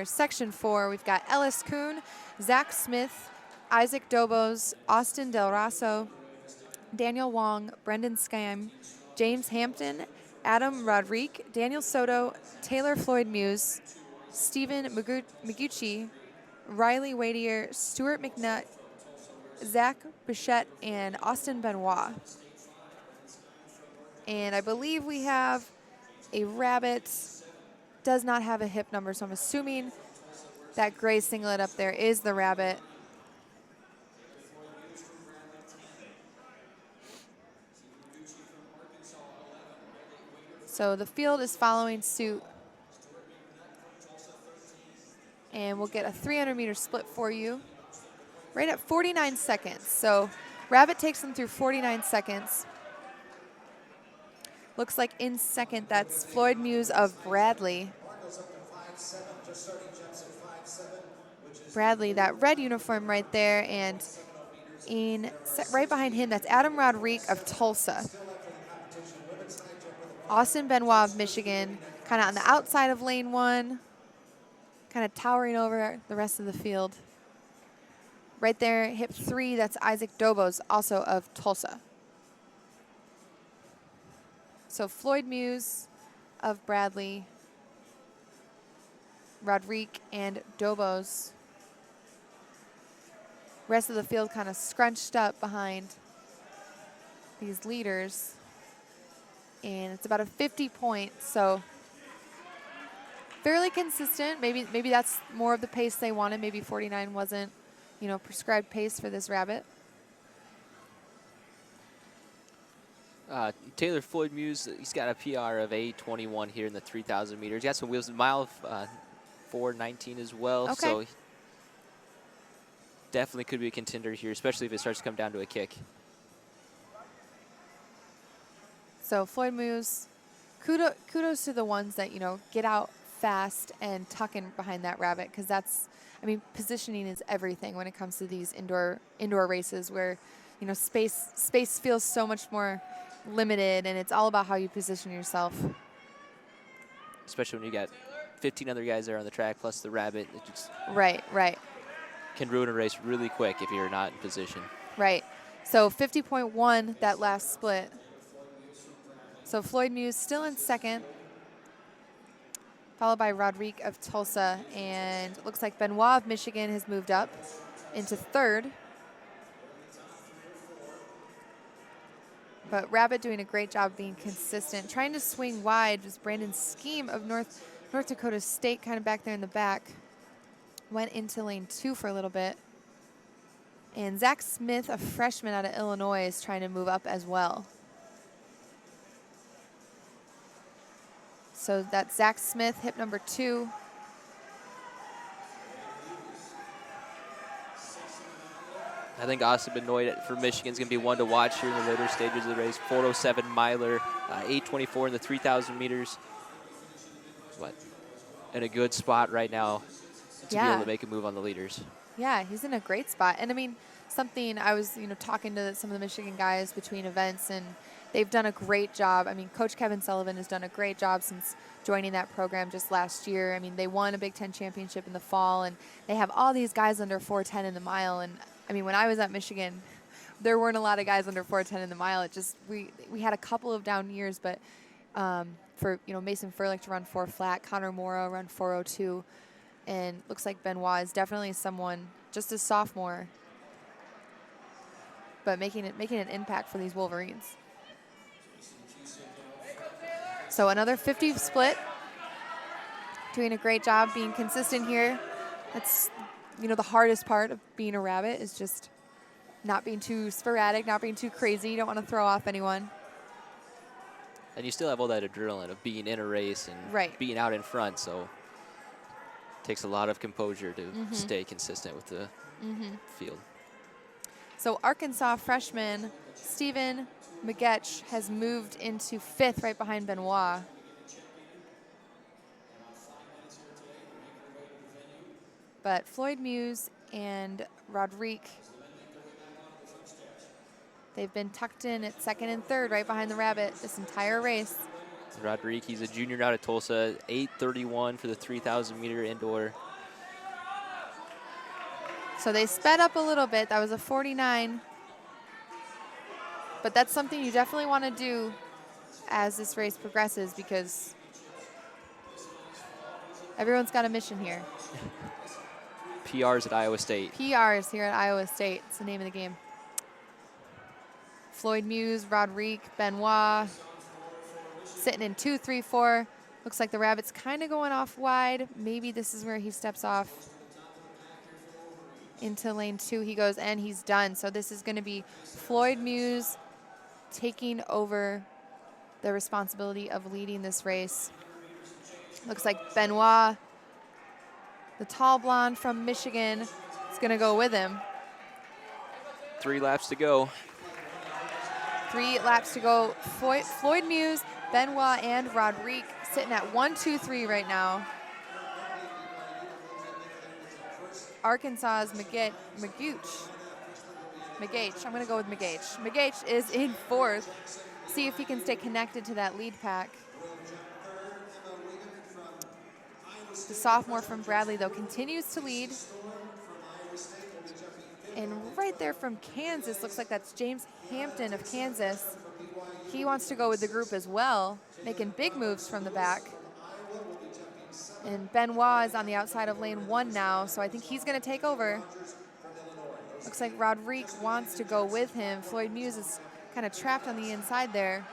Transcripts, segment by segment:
Section 4, we've got Ellis Kuhn, Zach Smith, Isaac Dobos, Austin Del Raso, Daniel Wong, Brendan Skime, James Hampton, Adam Rodrigue, Daniel Soto, Taylor Floyd Muse, Stephen Miguchi, Riley Wadier, Stuart McNutt, Zach Bichette, and Austin Benoit. And I believe we have a rabbit. Does not have a hip number, so I'm assuming that gray singlet up there is the rabbit. So the field is following suit. And we'll get a 300-meter split for you right at 49 seconds. So rabbit takes them through 49 seconds. Looks like in second, that's Floyd Muse of Bradley. Bradley, that red uniform right there, and right behind him, that's Adam Rodrigue of Tulsa. Austin Benoit of Michigan, kind of on the outside of lane 1, kind of towering over the rest of the field. Right there, hip 3, that's Isaac Dobos, also of Tulsa. So Floyd Muse of Bradley, Rodrigue, and Dobos. Rest of the field kind of scrunched up behind these leaders. And it's about a 50 point, so fairly consistent. Maybe that's more of the pace they wanted. Maybe 49 wasn't, prescribed pace for this rabbit. Taylor Floyd Muse, he's got a PR of 8:21 here in the 3,000 meters. He got some wheels, mile 4:19 as well. Okay. So definitely could be a contender here, especially if it starts to come down to a kick. So Floyd Muse, kudos to the ones that, get out fast and tuck in behind that rabbit, because positioning is everything when it comes to these indoor races where, space feels so much more limited, and it's all about how you position yourself. Especially when you got 15 other guys there on the track plus the rabbit. It just right can ruin a race really quick if you're not in position. Right. So 50.1 that last split. So Floyd Muse still in second, followed by Rodrigue of Tulsa, and it looks like Benoit of Michigan has moved up into third. But Rabbit doing a great job being consistent. Trying to swing wide was Brandon Skime of North Dakota State, kind of back there in the back. Went into lane 2 for a little bit. And Zach Smith, a freshman out of Illinois, is trying to move up as well. So that's Zach Smith, hip number 2. I think Austin Benoit for Michigan is going to be one to watch here in the later stages of the race. 4:07 miler, 8:24 in the 3,000 meters. In a good spot right now to be able to make a move on the leaders. Yeah, he's in a great spot. And something I was, talking to some of the Michigan guys between events, and they've done a great job. Coach Kevin Sullivan has done a great job since joining that program just last year. They won a Big Ten championship in the fall, and they have all these guys under 4:10 in the mile. And when I was at Michigan, there weren't a lot of guys under 4:10 in the mile. It just, we had a couple of down years, but for, Mason Furlick to run 4 flat, Connor Morrow run 4:02, and looks like Benoit is definitely someone, just a sophomore, but making an impact for these Wolverines. So another 50 split, doing a great job being consistent here. That's, the hardest part of being a rabbit is just not being too sporadic, not being too crazy. You don't want to throw off anyone. And you still have all that adrenaline of being in a race and being out in front, so it takes a lot of composure to stay consistent with the field. So Arkansas freshman Stephen Miguchi has moved into 5th right behind Benoit. But Floyd Muse and Rodrigue, they've been tucked in at 2nd and 3rd right behind the rabbit this entire race. Rodrigue, he's a junior out of Tulsa, 8:31 for the 3,000-meter indoor. So they sped up a little bit. That was a 49. But that's something you definitely want to do as this race progresses because everyone's got a mission here. PRs at Iowa State. PRs here at Iowa State. It's the name of the game. Floyd Muse, Rodrigue, Benoit sitting in 2, 3, 4. Looks like the rabbit's kind of going off wide. Maybe this is where he steps off into lane 2. He goes and he's done. So this is going to be Floyd Muse taking over the responsibility of leading this race. Looks like Benoit, the tall blonde from Michigan, is going to go with him. 3 laps to go. 3 laps to go. Floyd Muse, Benoit, and Rodrigue sitting at 1, 2, 3 right now. Arkansas's Magage. I'm going to go with Magage. Magage is in 4th. See if he can stay connected to that lead pack. The sophomore from Bradley, though, continues to lead. And right there from Kansas, looks like that's James Hampton of Kansas. He wants to go with the group as well, making big moves from the back. And Benoit is on the outside of lane 1 now, so I think he's going to take over. Looks like Rodrigue wants to go with him. Floyd Muse is kind of trapped on the inside there.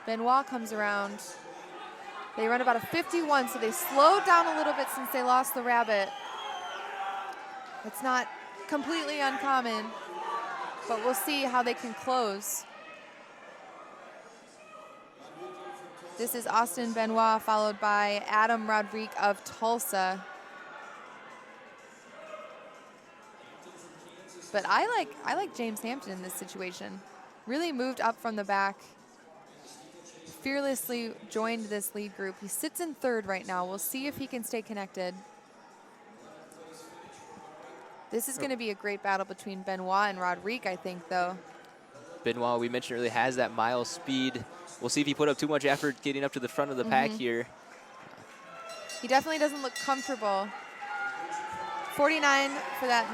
Benoit comes around. They run about a 51, so they slowed down a little bit since they lost the rabbit. It's not completely uncommon, but we'll see how they can close. This is Austin Benoit, followed by Adam Rodrigue of Tulsa. But I like James Hampton in this situation. Really moved up from the back. Fearlessly joined this lead group. He sits in 3rd right now. We'll see if he can stay connected. This is going to be a great battle between Benoit and Rodrigue, I think, though. Benoit, we mentioned earlier, has that mile speed. We'll see if he put up too much effort getting up to the front of the pack here. He definitely doesn't look comfortable. 49 for that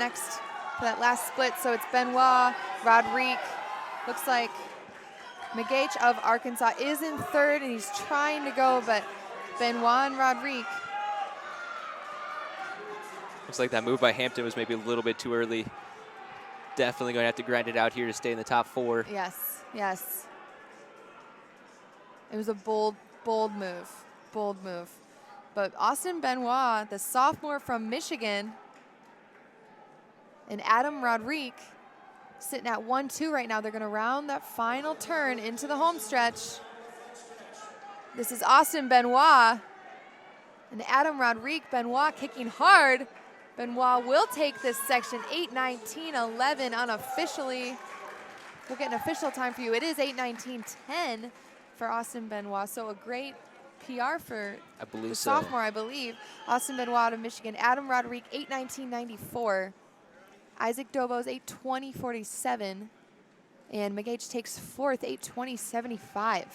last split. So it's Benoit, Rodrigue. Looks like Magage of Arkansas is in 3rd, and he's trying to go, but Benoit and Rodrigue. Looks like that move by Hampton was maybe a little bit too early. Definitely going to have to grind it out here to stay in the top 4. Yes, yes. It was a bold move. But Austin Benoit, the sophomore from Michigan, and Adam Rodrigue sitting at 1, 2 right now. They're going to round that final turn into the home stretch. This is Austin Benoit and Adam Rodrigue. Benoit kicking hard. Benoit will take this section, 8:19.11 unofficially. We'll get an official time for you. It is 8:19.10 for Austin Benoit. So a great PR for the sophomore, I believe. Austin Benoit out of Michigan. Adam Rodrigue, 8:19.94. Isaac Dobos, 8:20.47. And Magage takes 4th, 8:20.75.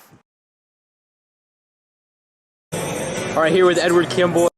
All right, here with Edward Kimball.